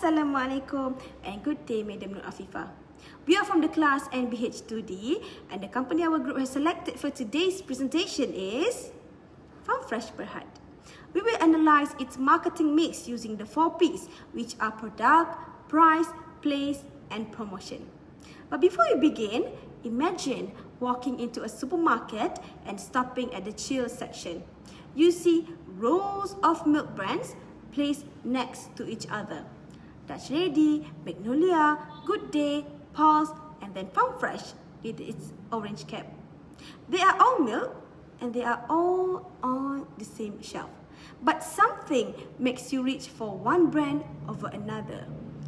Assalamualaikum and good day, Madam Nur Afifah. We are from the class NBH2D and the company our group has selected for today's presentation is Farm Fresh Berhad. We will analyze its marketing mix using the 4P'S, which are product, price, place and promotion. But before we begin, imagine walking into a supermarket and stopping at the chill section. You see rows of milk brands placed next to each other. Dutch Lady, Magnolia, Good Day, Pulse, and then Farm Fresh with its orange cap. They are all milk and they are all on the same shelf. But something makes you reach for one brand over another.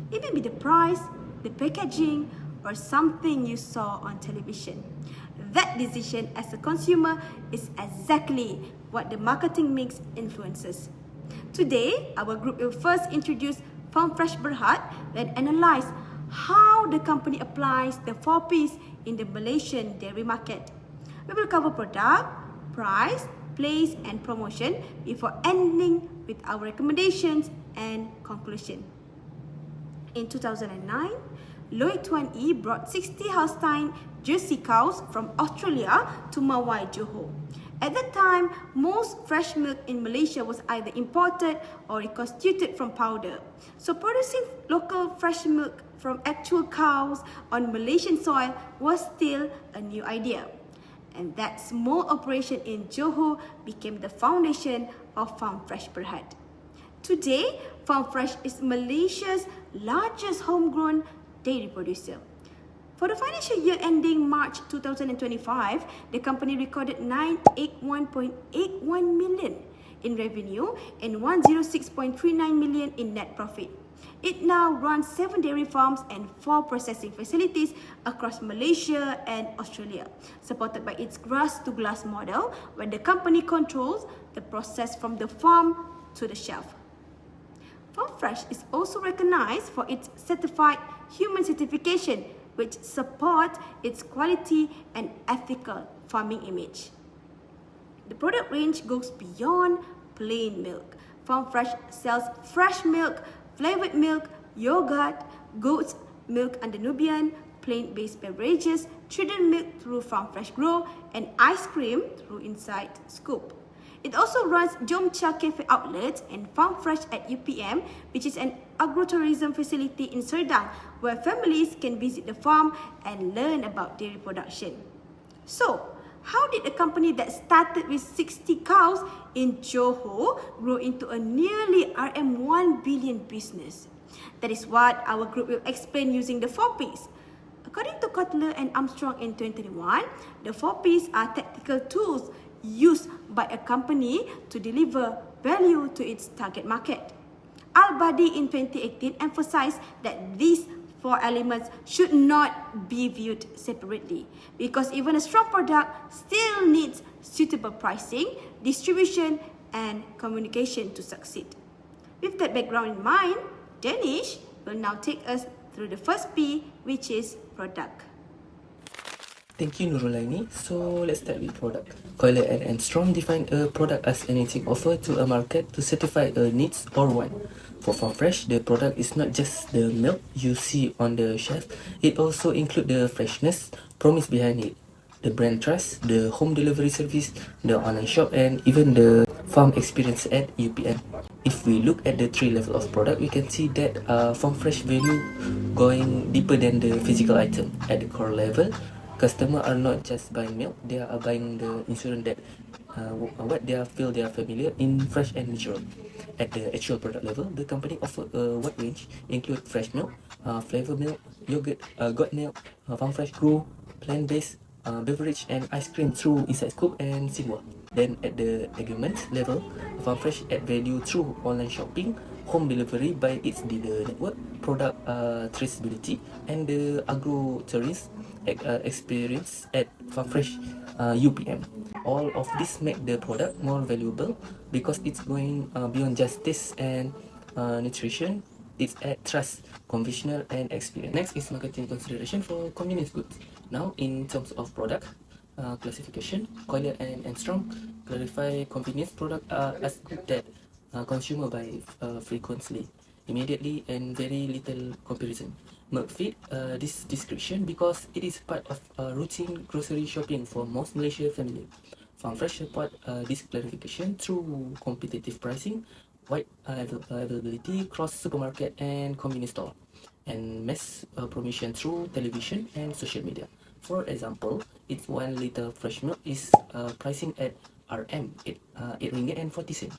It may be the price, the packaging, or something you saw on television. That decision as a consumer is exactly what the marketing mix influences. Today, our group will first introduce Farm Fresh Berhad, then analyze how the company applies the 4P'S in the Malaysian dairy market. We will cover product, price, place and promotion before ending with our recommendations and conclusion. In 2009, Lloyd Tuan E brought 60 Holstein Jersey cows from Australia to Mawai, Johor. At that time, most fresh milk in Malaysia was either imported or reconstituted from powder. So producing local fresh milk from actual cows on Malaysian soil was still a new idea. And that small operation in Johor became the foundation of Farm Fresh Berhad. Today, Farm Fresh is Malaysia's largest homegrown dairy producer. For the financial year ending March 2025, the company recorded 981.81 million in revenue and 106.39 million in net profit. It now runs 7 dairy farms and 4 processing facilities across Malaysia and Australia, supported by its grass-to-glass model, where the company controls the process from the farm to the shelf. Farm Fresh is also recognized for its certified human certification, which support its quality and ethical farming image. The product range goes beyond plain milk. Farm Fresh sells fresh milk, flavored milk, yogurt, goat's milk under Nubian, plant-based beverages, children milk through Farm Fresh Grow, and ice cream through Inside Scoop. It also runs Jom Cha Cafe outlets and Farm Fresh at UPM, which is an agrotourism facility in Serdang, where families can visit the farm and learn about dairy production. So, how did a company that started with 60 cows in Johor grow into a nearly RM1 billion business? That is what our group will explain using the 4P'S. According to Kotler and Armstrong in 2021, the 4P'S are tactical tools used by a company to deliver value to its target market. Al-Badi in 2018 emphasized that these 4 elements should not be viewed separately, because even a strong product still needs suitable pricing, distribution, and communication to succeed. With that background in mind, Danish will now take us through the first P, which is product. Thank you, Nurulaini. So let's start with product. Coiler and Armstrong define a product as anything offered to a market to satisfy a needs or want. For Farm Fresh, the product is not just the milk you see on the shelf. It also includes the freshness promise behind it, the brand trust, the home delivery service, the online shop, and even the farm experience at UPM. If we look at the 3 levels of product, we can see that Farm Fresh value going deeper than the physical item. At the core level, customers are not just buying milk, they are buying the insurance that what they feel they are familiar in fresh and natural. At the actual product level, the company offers a wide range, include fresh milk, flavor milk, yogurt, goat milk, Farm Fresh Grow, plant-based beverage and ice cream through Inside Scoop and Singwa. Then at the argument level, Farm Fresh add value through online shopping, home delivery by its dealer network, product traceability, and the agro-tourism experience at Farm Fresh UPM. All of this make the product more valuable because it's going beyond just taste and nutrition. It's add trust, conventional, and experience. Next is marketing consideration for convenience goods. Now, in terms of product classification, Coiler and Armstrong clarify convenience product as good that consumer buy frequently. immediately and very little comparison. Milk fit this description because it is part of routine grocery shopping for most Malaysian family. Farm Fresh support this clarification through competitive pricing, wide availability across supermarket and convenience store, and mass promotion through television and social media. For example, its 1 liter fresh milk is pricing at RM 8 ringgit and 40 cent,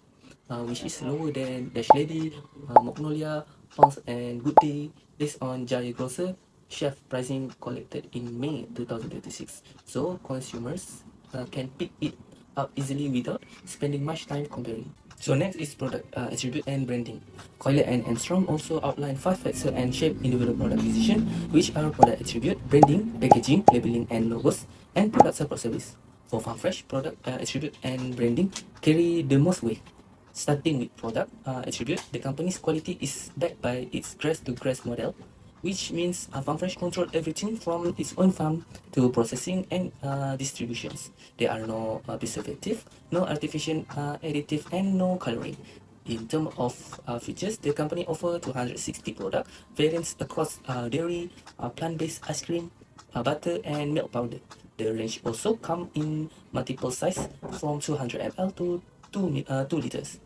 which is lower than Dash Lady, Magnolia, Pounds and Good Day based on Jaya Grocer chef pricing collected in May 2026. So consumers can pick it up easily without spending much time comparing. So next is product attribute and branding. Coiler and Armstrong also outline 5 factors and shape individual product decision, which are product attribute, branding, packaging, labeling and logos, and product support service. For Farm Fresh, product attribute and branding carry the most weight. Starting with product attribute, the company's quality is backed by its grass-to-grass model, which means Farm Fresh control everything from its own farm to processing and distributions. There are no preservative, no artificial additive, and no coloring. In terms of features, the company offers 260 product variants across dairy, plant-based ice cream, butter, and milk powder. The range also comes in multiple size from 200 ml to 2 liters,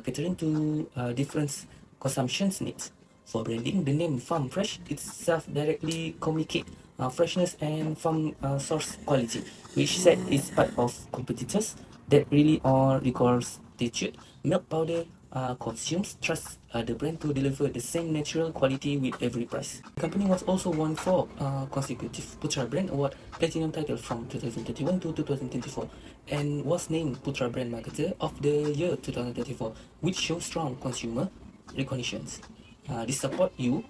catering to different consumption needs. For branding, the name Farm Fresh itself directly communicate freshness and farm source quality, which set is part of competitors that really are reconstitute milk powder consumers trust the brand to deliver the same natural quality with every price. The company was also won 4 consecutive Putra Brand Award Platinum title from 2021 to 2024 and was named Putra Brand Marketer of the Year 2024, which shows strong consumer recognitions. This support you,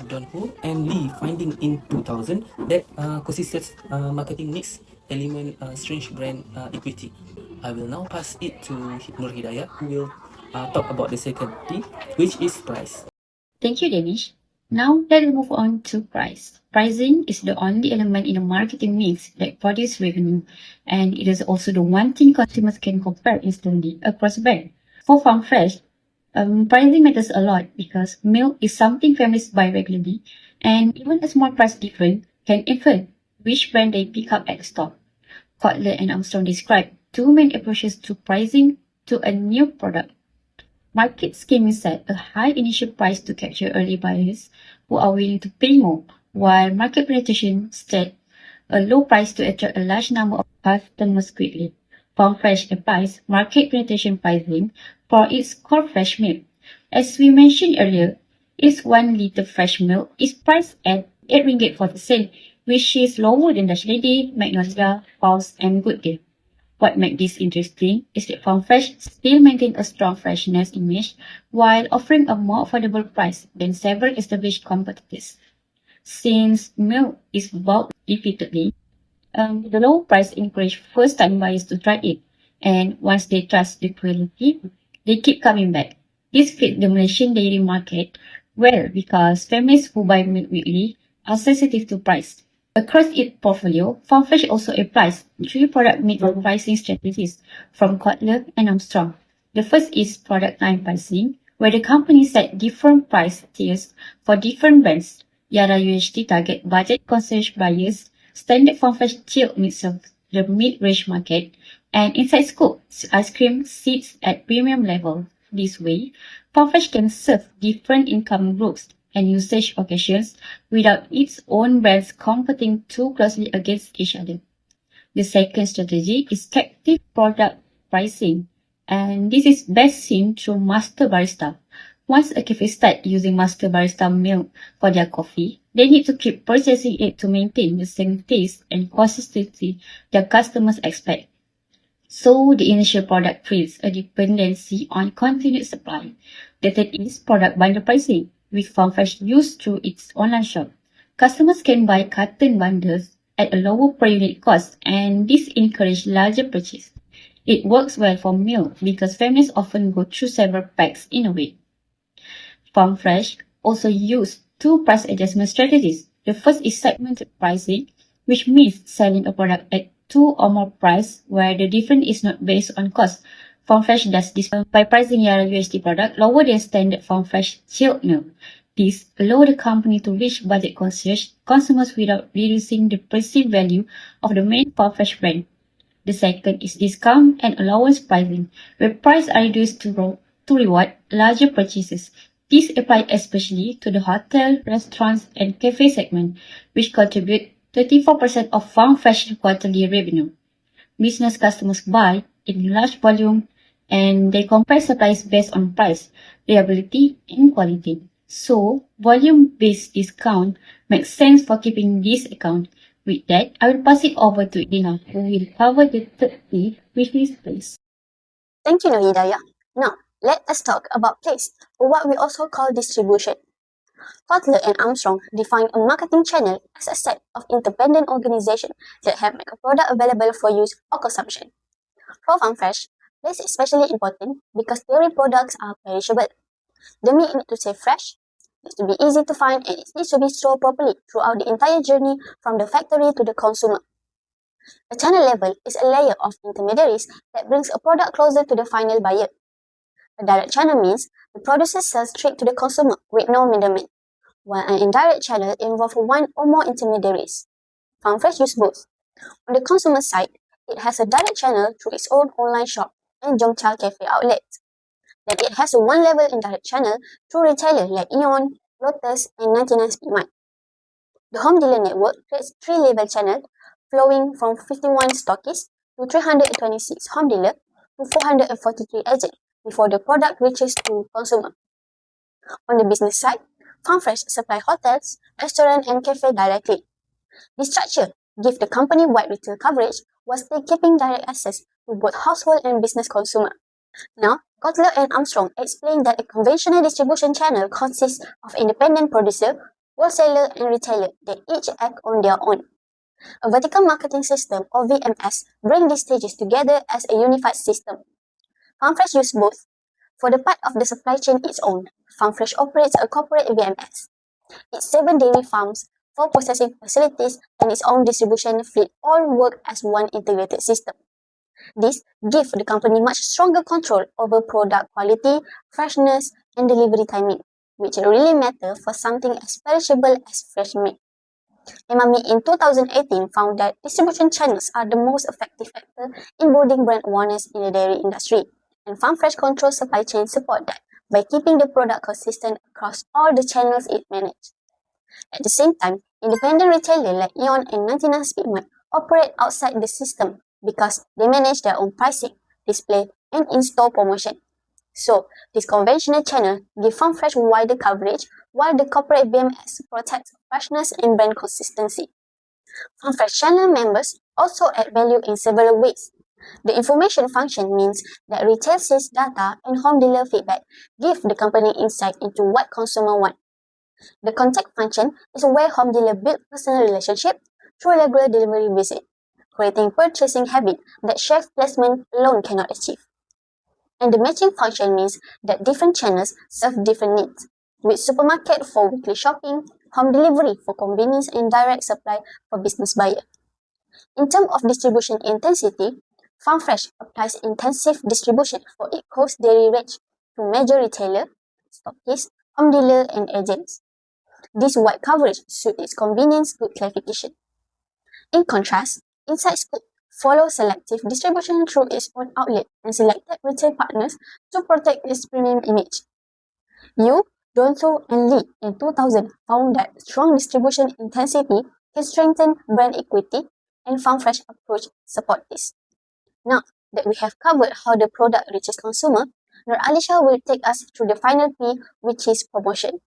Don Hu and Lee finding in 2000 that consistent marketing mix element strange brand equity. I will now pass it to Nur Hidayah, who will talk about the second P, which is price. Thank you, Danish. Now let's move on to price. Pricing is the only element in a marketing mix that produces revenue, and it is also the one thing consumers can compare instantly across brands. For Farm Fresh, pricing matters a lot because milk is something families buy regularly, and even a small price difference can influence which brand they pick up at store. Kotler and Armstrong describe two main approaches to pricing to a new product. Market scheming set a high initial price to capture early buyers who are willing to pay more, while market penetration set a low price to attract a large number of customers quickly. Farm Fresh applies market penetration pricing for its core fresh milk. As we mentioned earlier, its 1 liter fresh milk is priced at 8 ringgit 40 cent, which is lower than Dutch Lady, Magnolia, Pulse, and Good Day. What makes this interesting is that Farm Fresh still maintains a strong freshness image while offering a more affordable price than several established competitors. Since milk is bought repeatedly, the low price encourages first-time buyers to try it, and once they trust the quality, they keep coming back. This fits the Malaysian dairy market well because families who buy milk weekly are sensitive to price. Across its portfolio, Farm Fresh also applies 3 product mix pricing strategies from Kotler and Armstrong. The first is product line pricing, where the company set different price tiers for different brands. Yara UHT target budget-conscious buyers, Standard Farm Fresh chilled mix of the mid-range market, and Inside Scoop ice cream sits at premium level. This way, Farm Fresh can serve different income groups and usage occasions without its own brands competing too closely against each other. The second strategy is captive product pricing, and this is best seen through Master Barista. Once a cafe starts using Master Barista milk for their coffee, they need to keep purchasing it to maintain the same taste and consistency their customers expect. So the initial product creates a dependency on continued supply. The third is product bundle pricing, with Farm Fresh used through its online shop. Customers can buy carton bundles at a lower per unit cost, and this encourages larger purchase. It works well for milk because families often go through several packs in a week. Farm Fresh also used 2 price adjustment strategies. The first is segmented pricing, which means selling a product at 2 or more price where the difference is not based on cost. Farm Fresh does this by pricing their USD product lower than standard Farm Fresh chilled milk. This allows the company to reach budget conscious consumers without reducing the perceived value of the main Farm Fresh brand. The second is discount and allowance pricing, where prices are reduced to reward larger purchases. This applies especially to the hotel, restaurants, and cafe segment, which contribute 34% of Farm Fresh quarterly revenue. Business customers buy in large volume and they compare supplies based on price, reliability, and quality. So, volume-based discount makes sense for keeping this account. With that, I will pass it over to Idina, who will cover the third P, which is place. Thank you, Hidayah. Now, let us talk about place, or what we also call distribution. Kotler and Armstrong define a marketing channel as a set of independent organizations that have made a product available for use or consumption. For Farm Fresh, place is especially important because dairy products are perishable. The meat needs to stay fresh, needs to be easy to find, and it needs to be stored properly throughout the entire journey from the factory to the consumer. A channel level is a layer of intermediaries that brings a product closer to the final buyer. A direct channel means the producer sells straight to the consumer with no middleman, while an indirect channel involves one or more intermediaries. Farm Fresh uses both. On the consumer side, it has a direct channel through its own online shop and Zhongchao Cafe outlets. Then it has a one-level indirect channel through retailers like Aeon, Lotus, and 99 Speedmart. The home dealer network creates three-level channel flowing from 51 stockists to 326 home dealers to 443 agents before the product reaches to consumer. On the business side, Farm Fresh supply hotels, restaurants, and cafes directly. This structure gives the company wide retail coverage while still keeping direct access to both household and business consumer. Now, Kotler and Armstrong explain that a conventional distribution channel consists of independent producer, wholesaler, and retailer that each act on their own. A vertical marketing system, or VMS, brings these stages together as a unified system. Farm Fresh uses both. For the part of the supply chain its own, Farm Fresh operates a corporate VMS. Its 7 dairy farms, 4 processing facilities, and its own distribution fleet all work as one integrated system. This gives the company much stronger control over product quality, freshness, and delivery timing, which really matter for something as perishable as fresh meat. MME in 2018 found that distribution channels are the most effective factor in building brand awareness in the dairy industry, and Farm Fresh controls supply chain support that by keeping the product consistent across all the channels it manages. At the same time, independent retailers like Aeon and 99 Speedmart operate outside the system because they manage their own pricing, display, and in-store promotion. So, this conventional channel gives Farm Fresh wider coverage while the corporate BMS protects freshness and brand consistency. Farm Fresh channel members also add value in several ways. The information function means that retail sales data and home dealer feedback give the company insight into what consumers want. The contact function is where home dealer build personal relationship through regular delivery visit, creating purchasing habit that shelf placement alone cannot achieve. And the matching function means that different channels serve different needs, with supermarket for weekly shopping, home delivery for convenience, and direct supply for business buyer. In terms of distribution intensity, Farm Fresh applies intensive distribution for its coast dairy range to major retailer, stockists, home dealer, and agents. This wide coverage suits its convenience good clarification. In contrast, Inside Scoop follows selective distribution through its own outlet and selected retail partners to protect its premium image. Yu, Donto, and Lee in 2000 found that strong distribution intensity can strengthen brand equity, and Farm Fresh approach support this. Now that we have covered how the product reaches consumer, Nur Alisha will take us through the final P, which is promotion.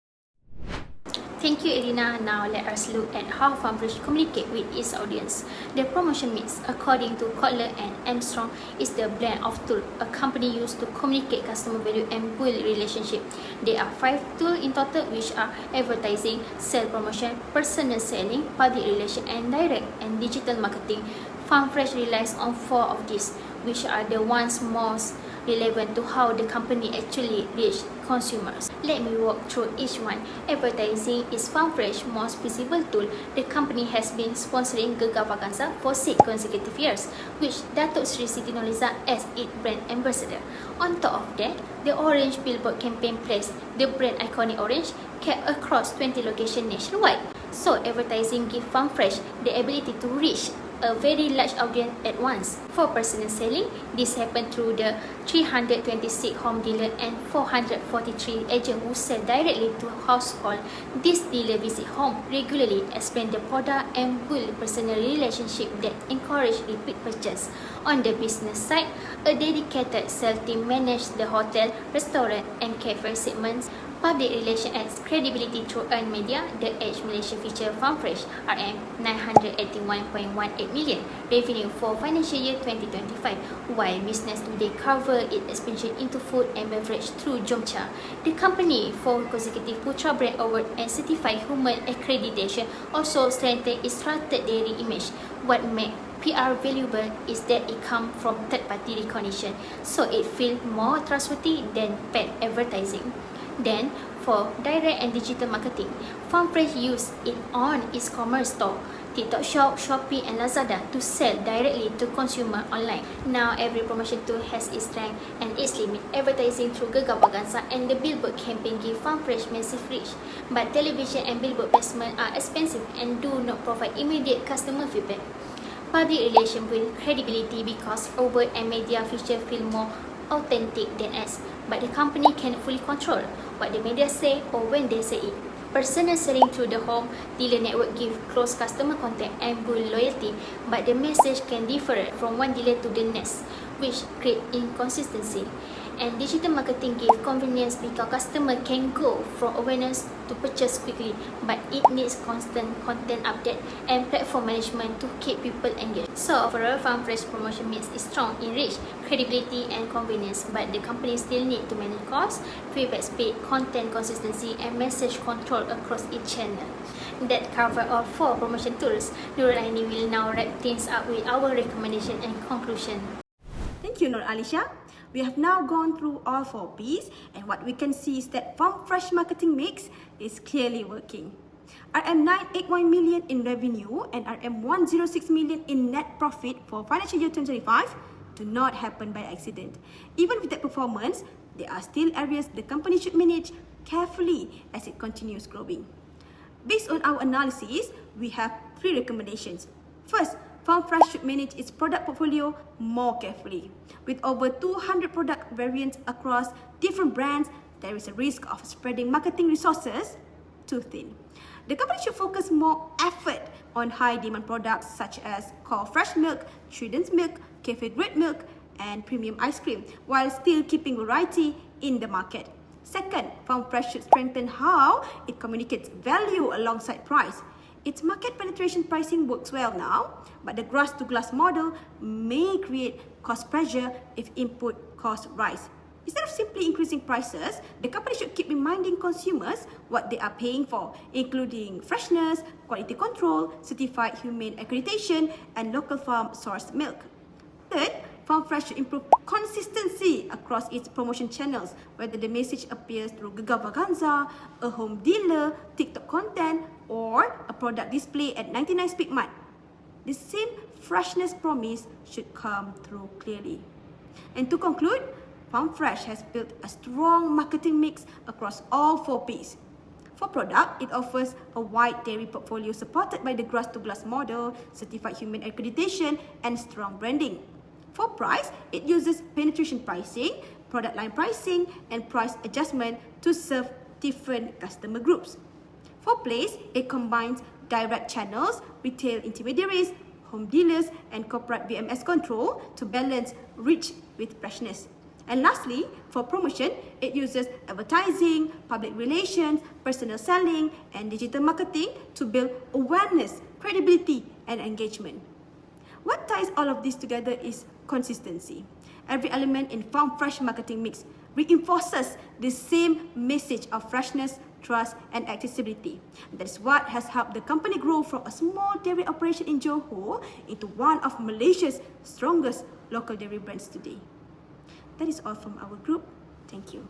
Thank you, Irina. Now let us look at how Farm Fresh communicate with its audience. The promotion mix, according to Kotler and Armstrong, is the blend of tools a company used to communicate customer value and build relationship. There are 5 tools in total, which are advertising, sales promotion, personal selling, public relations, and direct and digital marketing. Farm Fresh relies on 4 of these, which are the ones most relevant to how the company actually reach consumers. Let me walk through each one. Advertising is Farm Fresh's most visible tool. The company has been sponsoring Gegar Vaganza for 6 consecutive years, which Datuk Sri Siti Nurhaliza as its brand ambassador. On top of that, the Orange Billboard campaign placed the brand iconic orange kept across 20 locations nationwide. So advertising gives Farm Fresh the ability to reach a very large audience at once. For personal selling, this happened through the 326 home dealer and 443 agents who sell directly to household. These dealers visit home regularly, explain the product and build personal relationship that encourage repeat purchase. On the business side, a dedicated sales team manages the hotel, restaurant and cafe segments. Public relations and credibility through earned media. The Edge Malaysia feature Farm Fresh RM 981.18 million revenue for financial year 2025, while Business Today cover its expansion into food and beverage through Jomcha. The company 4 consecutive Putra Brand Award and certified human accreditation also strengthened its trusted dairy image. What makes PR valuable is that it comes from third-party recognition, so it feels more trustworthy than paid advertising. Then, for direct and digital marketing, Farm Fresh used it on its commerce store, TikTok Shop, Shopee and Lazada to sell directly to consumer online. Now, every promotion tool has its strength and its limit. Advertising through Gegar Vaganza and the billboard campaign give Farm Fresh massive reach, but television and billboard placement are expensive and do not provide immediate customer feedback. Public relations build credibility because overt and media features feel more authentic than ads, but the company cannot fully control what the media say or when they say it. Personal selling through the home dealer network give close customer contact and build loyalty, but the message can differ from one dealer to the next, which create inconsistency. And digital marketing give convenience because customer can go from awareness to purchase quickly, but it needs constant content update and platform management to keep people engaged. So overall, Farm Fresh promotion mix is strong in reach, credibility and convenience, but the company still need to manage costs, feedback speed, content consistency and message control across each channel. That cover all 4 promotion tools. Nurulaini will now wrap things up with our recommendation and conclusion. Thank you, Nur Alisha. We have now gone through all 4 P's, and what we can see is that Farm Fresh marketing mix is clearly working. RM 981 million in revenue and RM 106 million in net profit for financial year 2025 do not happen by accident. Even with that performance, there are still areas the company should manage carefully as it continues growing. Based on our analysis, we have 3 recommendations. First, Farm Fresh should manage its product portfolio more carefully. With over 200 product variants across different brands, there is a risk of spreading marketing resources too thin. The company should focus more effort on high demand products such as core fresh milk, children's milk, cafe grade milk, and premium ice cream, while still keeping variety in the market. Second, Farm Fresh should strengthen how it communicates value alongside price. Its market penetration pricing works well now, but the grass-to-glass model may create cost pressure if input costs rise. Instead of simply increasing prices, the company should keep reminding consumers what they are paying for, including freshness, quality control, certified humane accreditation, and local farm sourced milk. Third, Farm Fresh should improve consistency across its promotion channels, whether the message appears through Gegar Vaganza, a home dealer, TikTok content, or a product display at 99 Speak Mart. The same freshness promise should come through clearly. And to conclude, Farm Fresh has built a strong marketing mix across all 4 P's. For product, it offers a wide dairy portfolio supported by the grass-to-glass model, certified human accreditation, and strong branding. For price, it uses penetration pricing, product line pricing, and price adjustment to serve different customer groups. For place, it combines direct channels, retail intermediaries, home dealers, and corporate VMS control to balance reach with freshness. And lastly, for promotion, it uses advertising, public relations, personal selling, and digital marketing to build awareness, credibility, and engagement. What ties all of this together is consistency. Every element in Farm Fresh marketing mix reinforces the same message of freshness, trust, and accessibility. That is what has helped the company grow from a small dairy operation in Johor into one of Malaysia's strongest local dairy brands today. That is all from our group. Thank you.